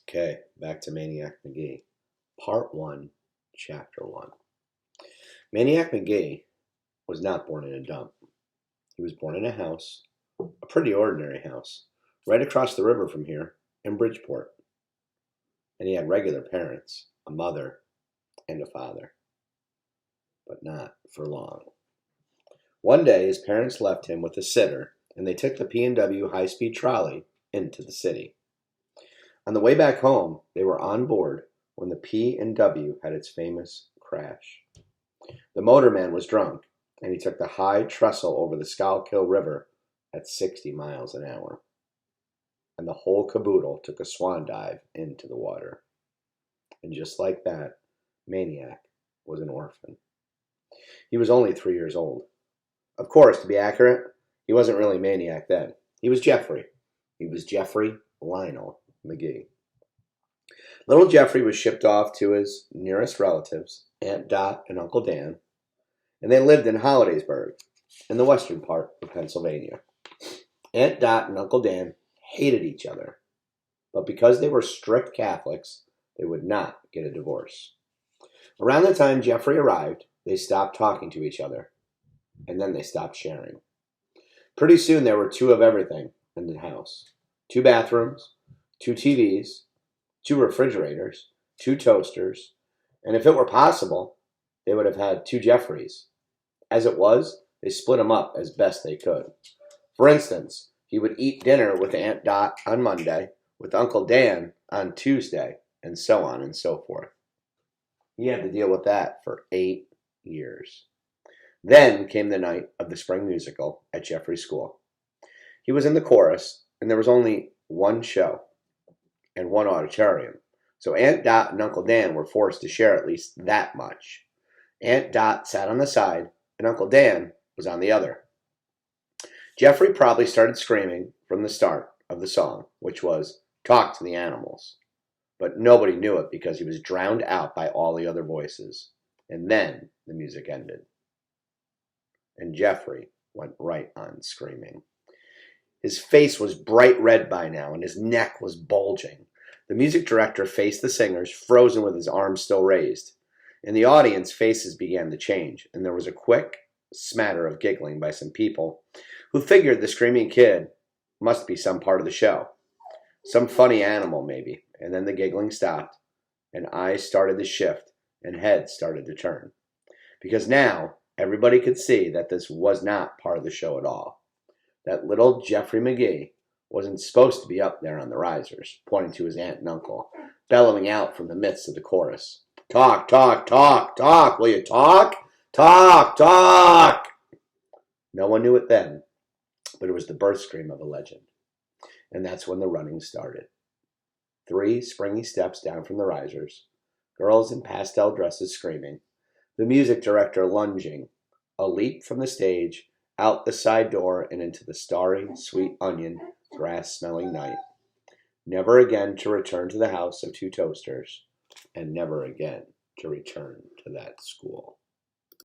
Okay, back to Maniac Magee. Part 1, Chapter 1. Maniac Magee was not born in a dump. He was born in a house, a pretty ordinary house, right across the river from here in Bridgeport. And he had regular parents, a mother and a father. But not for long. One day his parents left him with a sitter, and they took the P&W high-speed trolley into the city. On the way back home, they were on board when the P&W had its famous crash. The motorman was drunk, and he took the high trestle over the Schuylkill River at 60 miles an hour. And the whole caboodle took a swan dive into the water. And just like that, Maniac was an orphan. He was only 3 years old. Of course, to be accurate, he wasn't really Maniac then. He was Jeffrey. He was Jeffrey Lionel Magee. Little Jeffrey was shipped off to his nearest relatives, Aunt Dot and Uncle Dan, and they lived in Hollidaysburg, in the western part of Pennsylvania. Aunt Dot and Uncle Dan hated each other, but because they were strict Catholics, they would not get a divorce. Around the time Jeffrey arrived, they stopped talking to each other, and then they stopped sharing. Pretty soon there were 2 of everything in the house. 2 bathrooms, 2 TVs, 2 refrigerators, 2 toasters, and if it were possible, they would have had 2 Jeffreys. As it was, they split them up as best they could. For instance, he would eat dinner with Aunt Dot on Monday, with Uncle Dan on Tuesday, and so on and so forth. He had to deal with that for 8 years. Then came the night of the spring musical at Jeffrey's school. He was in the chorus, and there was only one show and one auditorium, so Aunt Dot and Uncle Dan were forced to share at least that much. Aunt Dot sat on the side, and Uncle Dan was on the other. Jeffrey probably started screaming from the start of the song, which was "Talk to the Animals," but nobody knew it because he was drowned out by all the other voices. And then the music ended. And Jeffrey went right on screaming. His face was bright red by now, and his neck was bulging. The music director faced the singers, frozen with his arms still raised. In the audience, faces began to change, and there was a quick smatter of giggling by some people who figured the screaming kid must be some part of the show. Some funny animal, maybe. And then the giggling stopped, and eyes started to shift, and heads started to turn. Because now, everybody could see that this was not part of the show at all. That little Jeffrey Magee wasn't supposed to be up there on the risers, pointing to his aunt and uncle, bellowing out from the midst of the chorus. "Talk, talk, talk, talk, will you talk? Talk, talk!" No one knew it then, but it was the birth scream of a legend. And that's when the running started. 3 springy steps down from the risers, girls in pastel dresses screaming, the music director lunging, a leap from the stage, out the side door and into the starry, sweet onion, grass-smelling night, never again to return to the house of 2 toasters, and never again to return to that school.